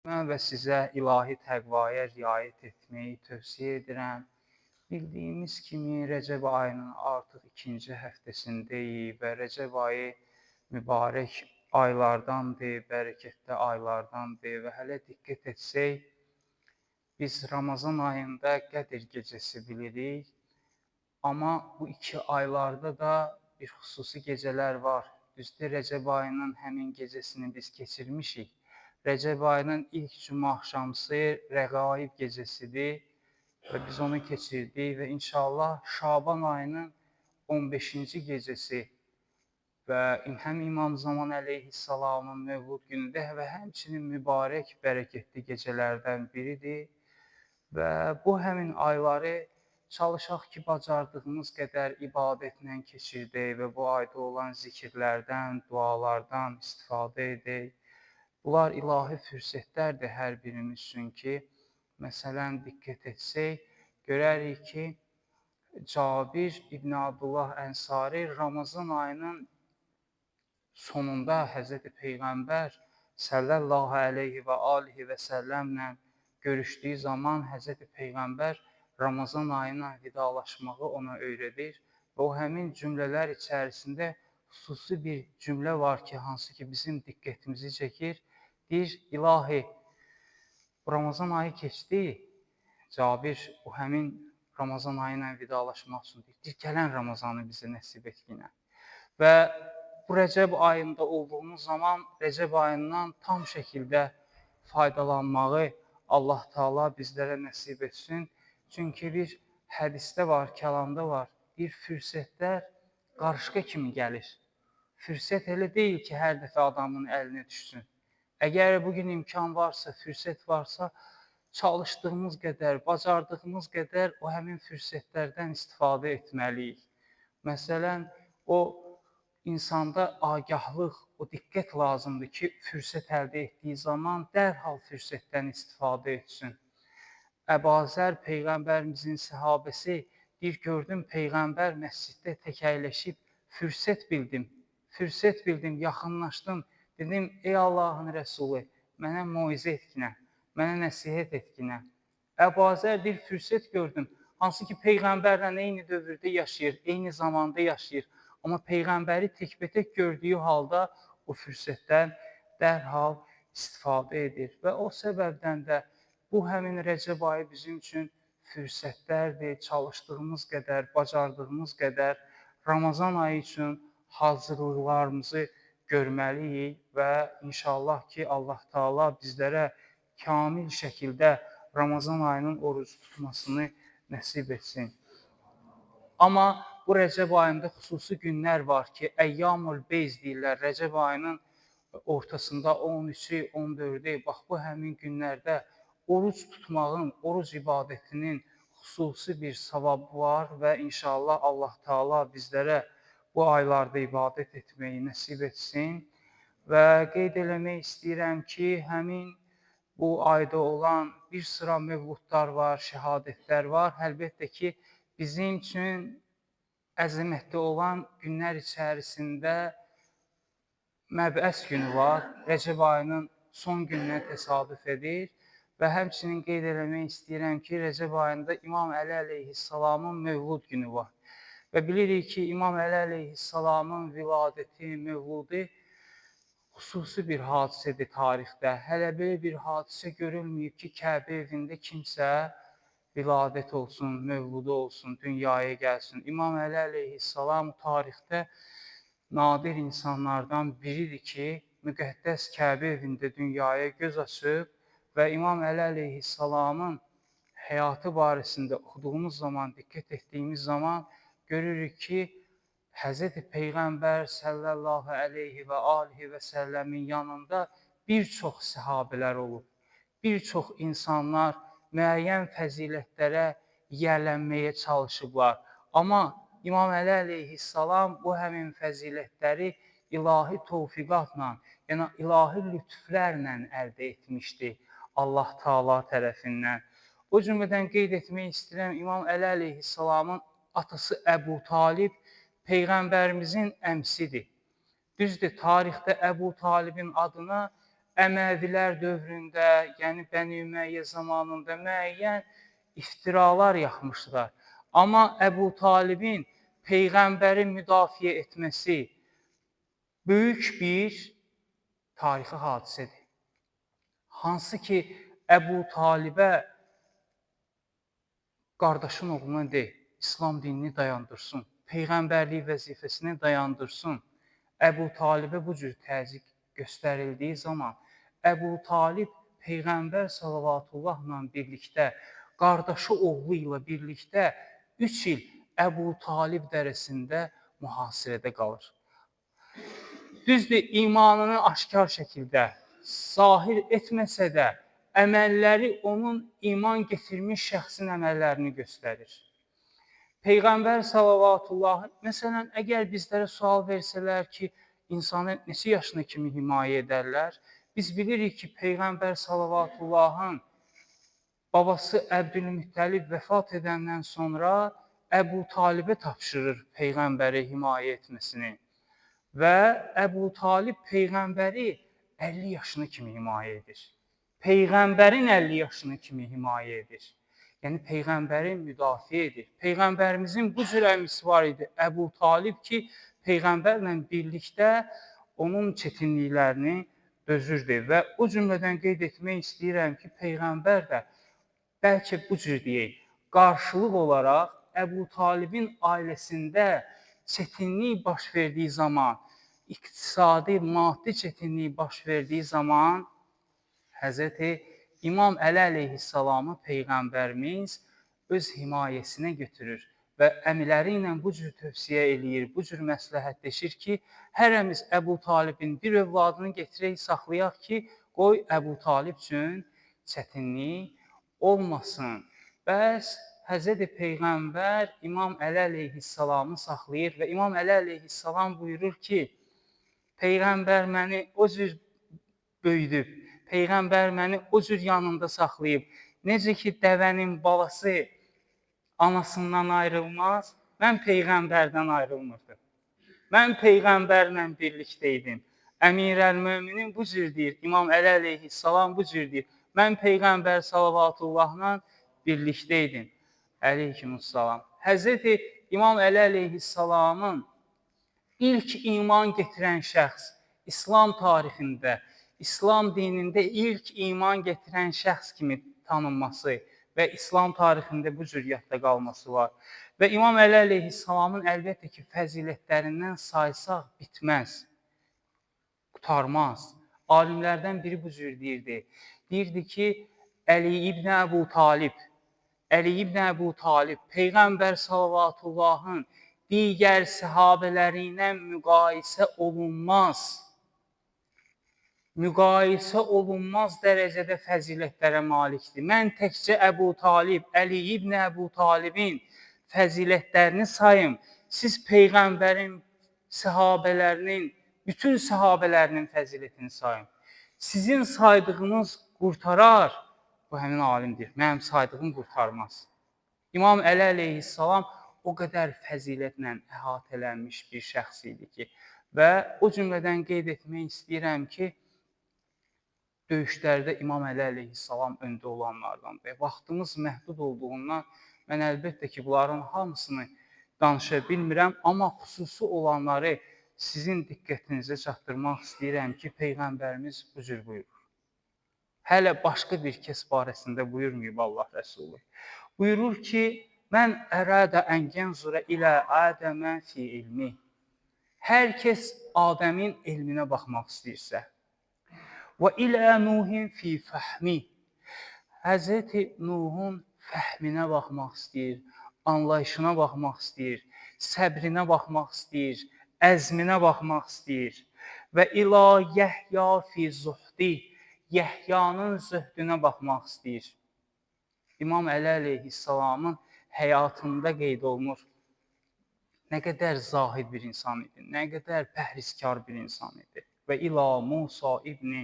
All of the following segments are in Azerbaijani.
Mən və sizə ilahi təqvaya riayət etməyi tövsiyə edirəm. Bildiyimiz kimi Rəcəb ayının artıq ikinci həftəsindəyik və Rəcəb ayı mübarək aylardandır, bərəkətli aylardandır və hələ diqqət etsək, biz Ramazan ayında Qədr gecəsi bilirik, amma bu iki aylarda da bir xüsusi gecələr var. Düzdür, Rəcəb ayının həmin gecəsini biz keçirmişik. Rəcəb ayının ilk cümə axşamısı Rəğaib gecəsidir və biz onu keçirdik və inşallah Şaban ayının 15-ci gecəsi və həm İmam Zaman əleyhissalamın mövlud günüdür və həmçinin mübarək, bərəkətli gecələrdən biridir və bu həmin ayları çalışaq ki, bacardığımız qədər ibadətlə keçirdək və bu ayda olan zikirlərdən, dualardan istifadə edək. Bunlar ilahi fürsətlərdir hər birimiz üçün ki, məsələn, diqqət etsək, görərik ki, Cabir İbn Abdullah Ənsari Ramazan ayının sonunda Həzrəti Peyğəmbər sallallahu əleyhi və alihi və səlləmlə görüşdüyü zaman Həzrəti Peyğəmbər Ramazan ayına vidalaşmağı ona öyrədir və o həmin cümlələr içərisində xüsusi bir cümlə var ki, hansı ki bizim diqqətimizi çəkir. Deyir, ilahi, Ramazan ayı keçdi, Cabir o həmin Ramazan ayı ilə vidalaşmaq üçün deyir, gələn Ramazanı bizə nəsib etkinə. Və bu Rəcəb ayında olduğumuz zaman Rəcəb ayından tam şəkildə faydalanmağı Allah Taala bizlərə nəsib etsin. Çünki bir hədisdə var, kəlamda var, bir fürsətlər qarışqa kimi gəlir. Fürsət elə deyil ki, hər dəfə adamın əlinə düşsün. Əgər bugün imkan varsa, fürsət varsa, çalışdığımız qədər, bacardığımız qədər o həmin fürsətlərdən istifadə etməliyik. Məsələn, o insanda agahlıq, o diqqət lazımdır ki, fürsət əldə etdiyi zaman dərhal fürsətdən istifadə etsin. Əbazər Peyğəmbərimizin səhabəsi deyir, gördüm Peyğəmbər məsciddə təkəyləşib, fürsət bildim, yaxınlaşdım. Dedim, ey Allahın Rəsulu, mənə moizə etkinə, mənə nəsihət etkinə. Əbazər deyir, fürsət gördüm. Hansı ki, Peyğəmbərlə eyni dövrdə yaşayır, eyni zamanda yaşayır. Amma Peyğəmbəri təkbətək gördüyü halda o fürsətdən dərhal istifadə edir. Və o səbəbdən də bu həmin Rəcəb ayı bizim üçün fürsətlərdir. Çalışdığımız qədər, bacardığımız qədər Ramazan ayı üçün hazırlıqlarımızı görməliyik və inşallah ki, Allah Taala bizlərə kamil şəkildə Ramazan ayının oruc tutmasını nəsib etsin. Amma bu Rəcəb ayında xüsusi günlər var ki, Əyyamul Beyz deyirlər, Rəcəb ayının ortasında 13-ü, 14-ü, bax bu həmin günlərdə oruc tutmağın, oruc ibadətinin xüsusi bir savabı var və inşallah Allah Taala bizlərə bu aylarda ibadət etməyi nəsib etsin və qeyd eləmək istəyirəm ki, həmin bu ayda olan bir sıra mövludlar var, şəhadətlər var. Əlbəttə ki, bizim üçün əzəmətli olan günlər içərisində Məbəs günü var, Rəcəb ayının son gününə təsadüf edir və həmçinin qeyd eləmək istəyirəm ki, Rəcəb ayında İmam Əli əleyhissalamın mövlud günü var. Və bilirik ki, İmam Əli əleyhissalamın viladəti, mövludi xüsusi bir hadisədir tarixdə. Hələ belə bir hadisə görülməyib ki, Kəbə evində kimsə viladət olsun, mövludu olsun, dünyaya gəlsin. İmam Əli əleyhissalam tarixdə nadir insanlardan biridir ki, müqəddəs Kəbə evində dünyaya göz açıb və İmam Əli əleyhissalamın həyatı barəsində oxuduğumuz zaman, diqqət etdiyimiz zaman görürük ki, Həzrəti Peyğəmbər sallallahu əleyhi və alihi və səlləmin yanında bir çox səhabələr olub. Bir çox insanlar müəyyən fəzilətlərə yiyələnməyə çalışıblar. Amma İmam Əli əleyhissalam bu həmin fəzilətləri ilahi tövfiqatla, yəni ilahi lütflərlə əldə etmişdi Allah Taala tərəfindən. O cümlədən qeyd etmək istəyirəm, İmam Əli əleyhissalamın atası Əbu Talib Peyğəmbərimizin əmsidir. Düzdür, tarixdə Əbu Talibin adına Əməvilər dövründə, yəni Bəni Ümeyyə zamanında müəyyən iftiralar yaxmışdılar. Amma Əbu Talibin Peyğəmbəri müdafiə etməsi böyük bir tarixi hadisədir. Hansı ki, Əbu Talibə qardaşın oğluna de, İslam dinini dayandırsın, Peyğəmbərlik vəzifəsini dayandırsın. Əbu Talibə bu cür təzyiq göstərildiyi zaman Əbu Talib Peyğəmbər salavatıllahla birlikdə, qardaşı oğlu ilə birlikdə 3 il Əbu Talib dərəsində mühasirədə qalır. Düzdür, imanını aşkar şəkildə zahir etməsə də, əməlləri onun iman getirmiş şəxsin əməllərini göstərir. Peyğəmbər salavatıllahı, məsələn, əgər bizlərə sual versələr ki, insanı neçə yaşına kimi himayə edərlər, biz bilirik ki, Peyğəmbər salavatullahın babası Əbdülmüttəlib vəfat edəndən sonra Əbu Talibə tapşırır Peyğəmbəri himayə etməsini və Əbu Talib Peyğəmbəri 50 yaşını kimi himayə edir. Peyğəmbərin 50 yaşını kimi himayə edir. Yəni, Peyğəmbəri müdafiə edir. Peyğəmbərimizin bu cür əmisi var idi, Əbu Talib ki, Peyğəmbərlə birlikdə onun çətinliklərini dözürdü və o cümlədən qeyd etmək istəyirəm ki, Peyğəmbər də bəlkə bu cür deyək, qarşılıq olaraq Əbu Talibin ailəsində çətinlik baş verdiyi zaman, iqtisadi, maddi çətinlik baş verdiyi zaman Həzrəti İmam Əli əleyhissalamı Peyğəmbərimiz öz himayəsinə götürür və əmiləri ilə bu cür tövsiyə eləyir, bu cür məsləhətləşir ki, hərəmiz Əbu Talibin bir övladını getirək, saxlayaq ki, qoy Əbu Talib üçün çətinlik olmasın. Bəs Həzrəti Peyğəmbər İmam Əli əleyhissalamı saxlayır və İmam Əli əleyhissalam buyurur ki, Peyğəmbər məni o cür böyüdüb, Peyğəmbər məni o cür yanında saxlayıb. Necə ki, dəvənin balası anasından ayrılmaz, mən Peyğəmbərdən ayrılmırdım. Mən Peyğəmbərlə birlikdə idim. Əmirəl-Möminin bu cür deyir, İmam Əli əleyhissalam bu cür deyir. Mən Peyğəmbər salavatullahla birlikdə idim. Əleyhissalam. Həzrəti İmam Əli əleyhissalamın ilk iman getirən şəxs, İslam tarixində, İslam dinində ilk iman getirən şəxs kimi tanınması və İslam tarixində bu cür yadda qalması var. Və İmam Əli əleyhissalamın əlbəttə ki, fəzilətlərindən saysaq bitməz, qurtarmaz. Alimlərdən biri bu cür deyirdi. Deyirdi ki, Əli ibn Əbu Talib, Peyğəmbər salavatullahın digər səhabələri ilə müqayisə olunmaz. Müqayisə olunmaz dərəcədə fəzilətlərə malikdir. Mən təkcə Əbu Talib, Əli ibn Əbu Talibin fəzilətlərini sayım. Siz Peyğəmbərin səhabələrinin, bütün səhabələrinin fəzilətini sayın. Sizin saydığınız qurtarar, bu həmin alimdir, mənim saydığım qurtarmaz. İmam Əli əleyhissalam o qədər fəzilətlə əhatələnmiş bir şəxs idi ki, və o cümlədən qeyd etmək istəyirəm ki, döyüşlərdə İmam Əli əleyhissalam öndə olanlardandır. Vaxtımız məhdud olduğundan mən əlbəttə ki, bunların hamısını danışa bilmirəm, amma xüsusi olanları sizin diqqətinizə çatdırmaq istəyirəm ki, Peyğəmbərimiz bu cür buyurur. Hələ başqa bir kəs barəsində buyurmayıb Allah Rəsulü. Buyurur ki, mən ərədə ən gənzurə ilə Ədəmə fi ilmi. Hər kəs Adəmin elminə baxmaq istəyirsə, və ilə Nuhin fi fəhmi. Həzrəti Nuhun fəhminə baxmaq istəyir, anlayışına baxmaq istəyir, səbrinə baxmaq istəyir, əzminə baxmaq istəyir. Və ilə Yəhya fi zuhdi, Yəhyanın zöhdünə baxmaq istəyir. İmam Əli əleyhissalamın həyatında qeyd olunur. Nə qədər zahid bir insan idi, nə qədər pəhrizkar bir insan idi. Və ilə Musa ibn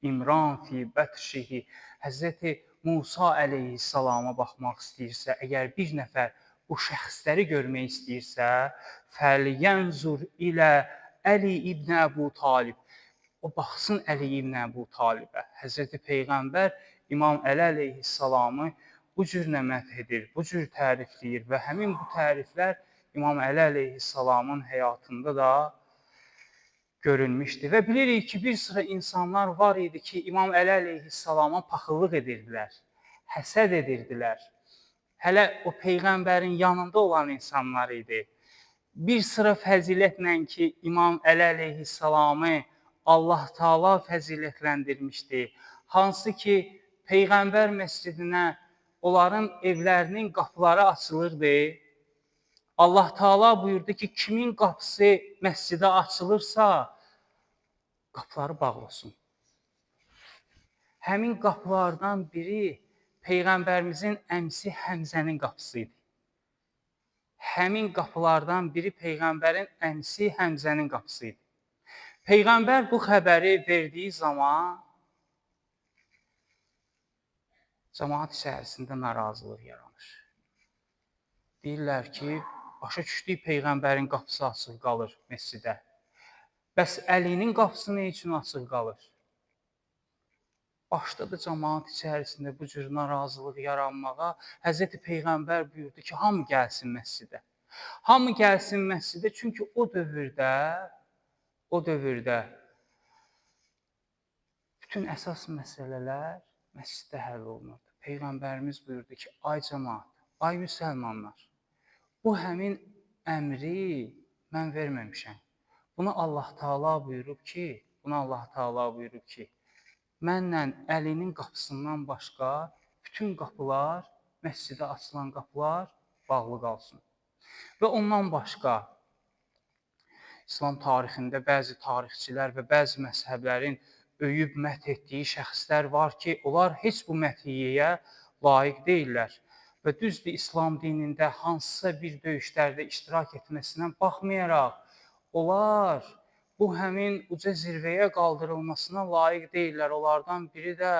İmran fi bətşihi, Həzrəti Musa əleyhissalama baxmaq istəyirsə, əgər bir nəfər bu şəxsləri görmək istəyirsə, fəlyənzur ilə Əli ibn Əbu Talib. o baxsın Əli ibn Əbu Talibə. Həzrəti Peyğəmbər İmam Əli əleyhissalamı bu cür məth edir, bu cür tərifləyir və həmin bu təriflər İmam Əli əleyhissalamın həyatında da görülmüşdü. Və bilirik ki, bir sıra insanlar var idi ki, İmam Əli əleyhissalama paxıllıq edirdilər, həsəd edirdilər. Hələ o Peyğəmbərin yanında olan insanlar idi. Bir sıra fəzilətlə ki, İmam Əli əleyhissalamı Allah Taala fəzilətləndirmişdi. Hansı ki, Peyğəmbər məscidinə onların evlərinin qapıları açılırdı. Allah Taala buyurdu ki, kimin qapısı məscidə açılırsa, qapıları bağlasın. Həmin qapılardan biri Peyğəmbərimizin əmsi Həmzənin qapısı idi. Həmin qapılardan biri Peyğəmbərin əmsi Həmzənin qapısı idi. Peyğəmbər bu xəbəri verdiyi zaman cəmaət içərisində narazılıq yaranır. Deyirlər ki, başa düşdük Peyğəmbərin qapısı açıq qalır məscidə. Bəs Əlinin qapısı nə üçün açıq qalır? Başladı cəmaət içərisində bu cür narazılıq yaranmağa. Həzrəti Peyğəmbər buyurdu ki, hamı gəlsin məscidə. Hamı gəlsin məscidə, çünki o dövrdə bütün əsas məsələlər məsciddə həll olunurdu. Peyğəmbərimiz buyurdu ki, ay cəmaət, ay müsəlmanlar, bu həmin əmri mən verməmişəm. Buna Allah Taala buyurub ki, mənlə Əlinin qapısından başqa bütün qapılar, məscidə açılan qapılar bağlı qalsın. Və ondan başqa İslam tarixində bəzi tarixçilər və bəzi məzhəblərin öyüb məth etdiyi şəxslər var ki, onlar heç bu məthiyyəyə layiq deyirlər. Və düzdür, İslam dinində hansısa bir döyüşlərdə iştirak etməsinə baxmayaraq, onlar bu həmin uca zirvəyə qaldırılmasına layiq deyirlər. Onlardan biri də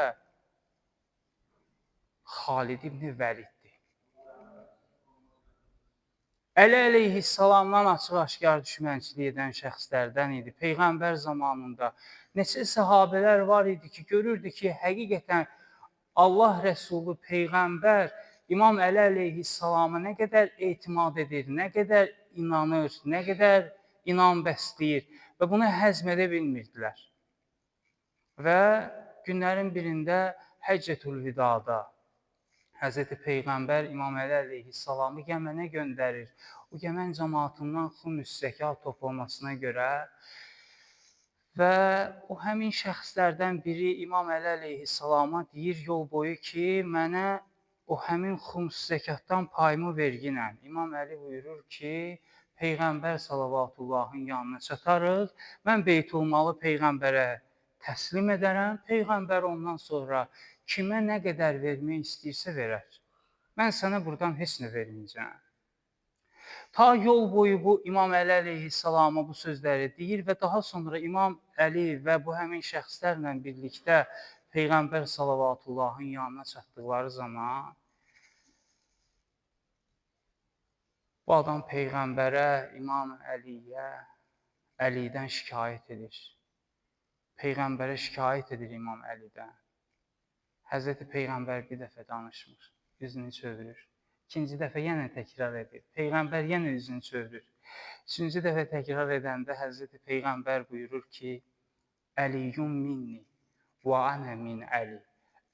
Xalid ibn Vəliddir. Əli əleyhissalamdan açıq-aşkar düşmənçilik edən şəxslərdən idi. Peyğəmbər zamanında neçə səhabələr var idi ki, görürdü ki, həqiqətən Allah Rəsulu Peyğəmbər İmam Əli əleyhissalama nə qədər etimad edir, nə qədər inanır, nə qədər inan bəsləyir və bunu həzm edə bilmirdilər. Və günlərin birində Həccətül Vidada Həzrəti Peyğəmbər İmam Əli əleyhissalamı Yəmənə göndərir. O Yəmən cəmaatından xümus zəkat toplamasına görə və o həmin şəxslərdən biri İmam Əli əleyhissalama deyir yol boyu ki, mənə o həmin xümus zəkatdan payımı verginə. İmam Əli buyurur ki, Peyğəmbər sallavatullahın yanına çatarıq, mən Beytulmalı Peyğəmbərə təslim edərəm, Peyğəmbər ondan sonra kimə nə qədər vermək istəyirsə verər. Mən sənə buradan heç nə verməyəcəm. Ta yol boyu bu İmam Əli əleyhissalama bu sözləri deyir və daha sonra İmam Əli və bu həmin şəxslərlə birlikdə Peyğəmbər sallavatullahın yanına çatdıqları zaman bu adam Peyğəmbərə, İmam Əliyə, Əlidən şikayət edir. Peyğəmbərə şikayət edir İmam Əlidən. Həzrəti Peyğəmbər bir dəfə danışmır, üzünü çevirir. İkinci dəfə yenə təkrar edir. Peyğəmbər yenə üzünü çevirir. Üçüncü dəfə təkrar edəndə Həzrəti Peyğəmbər buyurur ki, Əliyyun minni və ənə min Əli.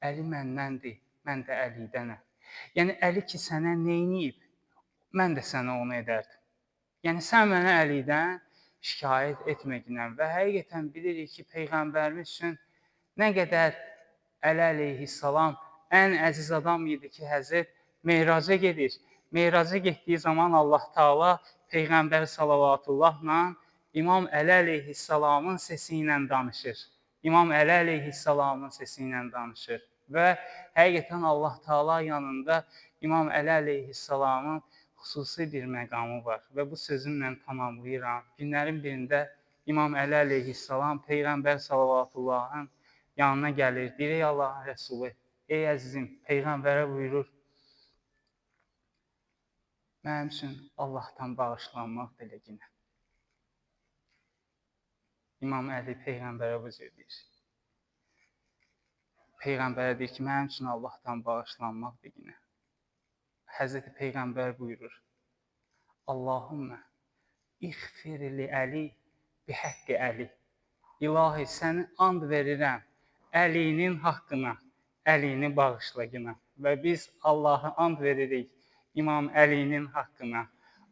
Əli məndəndir, mən də Əlidənəm. Yəni, Əli ki, sənə neyniyib, mən də sənə onu edərdim. Yəni, sən mənə Əlidən şikayət etməginəm və həqiqətən bilirik ki, Peyğəmbərimiz üçün nə qədər Əli əleyhissalam ən əziz adam idi ki, Həzrət Meyraca gedir. Meyraca getdiyi zaman Allah Taala Peyğəmbər sallavatullahla İmam Əli əleyhissalamın səsi ilə danışır. İmam Əli əleyhissalamın səsi ilə danışır. Və həqiqətən Allah Taala yanında İmam Əli əleyhissalamın xüsusi bir məqamı var. Və bu sözümlə tamamlayıram. Günlərin birində İmam Əli əleyhissalam Peyğəmbər sallavatullahın yanına gəlir, deyir, ey Allahın Rəsulu, ey əzizim, Peyğəmbərə buyurur, mənim üçün Allahdan bağışlanmaq diləginə. İmam Əli Peyğəmbərə bu cür deyir. Peyğəmbərə deyir ki, mənim üçün Allahdan bağışlanmaq dilinə. Həzrəti Peyğəmbər buyurur, Allahümmə İğfir li Əli bihaqqi Əli. İlahi, səni and verirəm Əlinin haqqına, Əlini bağışlayına. Və biz Allahı and veririk İmam Əlinin haqqına.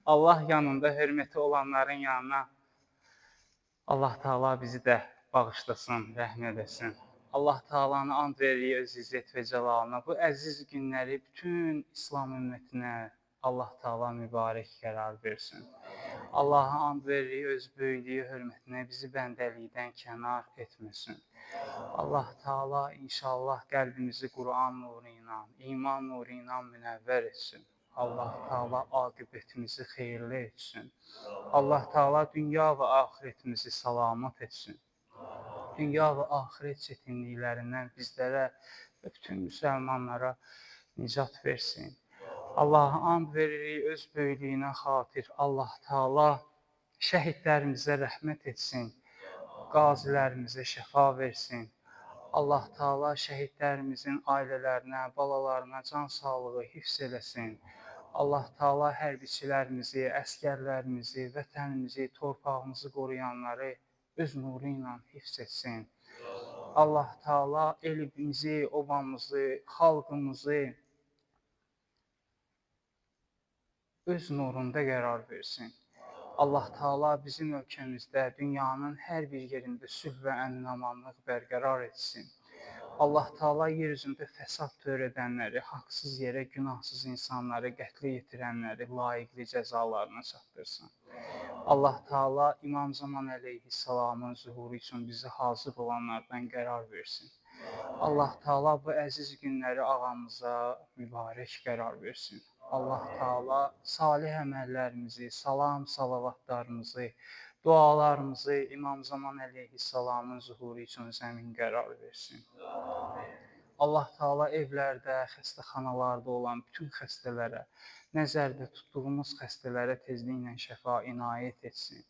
Allah yanında hörməti olanların yanına Allah Taala bizi də bağışlasın, rəhm eləsin. Allah Taalanı and veririk öz izzət və cəlalına. Bu əziz günləri bütün İslam ümmətinə Allah Taala mübarək qərar versin. Allaha and veririk öz böyüklüyü hörmətinə bizi bəndəlikdən kənar etməsin. Allah Taala inşallah qəlbimizi Quran nuru ilə, iman nuru ilə münəvvər etsin. Allah Taala aqibətimizi xeyirli etsin. Allah Taala dünya və axirətimizi salamat etsin. Dünya və axirət çətinliklərindən bizlərə və bütün müsəlmanlara nicat versin. Allaha and veririk öz böyüklüyünə xatir. Allah Taala şəhidlərimizə rəhmət etsin. Qazilərimizə şəfa versin. Allah Taala şəhidlərimizin ailələrinə, balalarına can sağlığı hifz eləsin. Allah Taala hərbiçilərimizi, əsgərlərimizi, vətənimizi, torpağımızı qoruyanları öz nuru ilə hifz etsin. Allah Taala elimizi, obamızı, xalqımızı öz nurunda qərar versin. Allah Taala bizim ölkəmizdə, dünyanın hər bir yerində sülh və əmin-amanlıq bərqərar etsin. Allah Taala yer üzündə fəsad törədənləri, haqsız yerə günahsız insanları qətlə yetirənləri layiqli cəzalarına çatdırsın. Allah Taala İmam Zaman əleyhissalamın zuhuru üçün bizi hazır olanlardan qərar versin. Allah Taala bu əziz günləri ağamıza mübarək qərar versin. Allah Taala salih əməllərimizi, salam, salavatlarımızı, dualarımızı İmam Zaman əleyhissalamın zuhuru üçün zəmin qərar versin. Allah Taala evlərdə, xəstəxanalarda olan bütün xəstələrə, nəzərdə tutduğumuz xəstələrə tezliklə şəfa inayət etsin.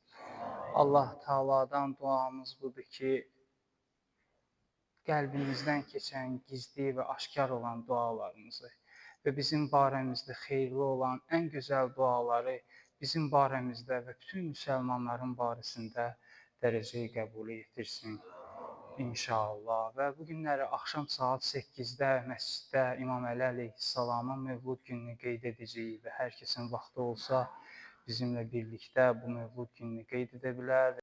Allah Taaladan duamız budur ki, qəlbimizdən keçən gizli və aşkar olan dualarımızı və bizim barəmizdə xeyirli olan ən gözəl duaları bizim barəmizdə və bütün müsəlmanların barəsində dərəcəyi qəbul yetirsin. İnşallah. Və bu günləri axşam saat 8-də məsciddə İmam Əli əleyhissalamın mövlud gününü qeyd edəcəyik və hər kəsin vaxtı olsa bizimlə birlikdə bu mövlud gününü qeyd edə bilər.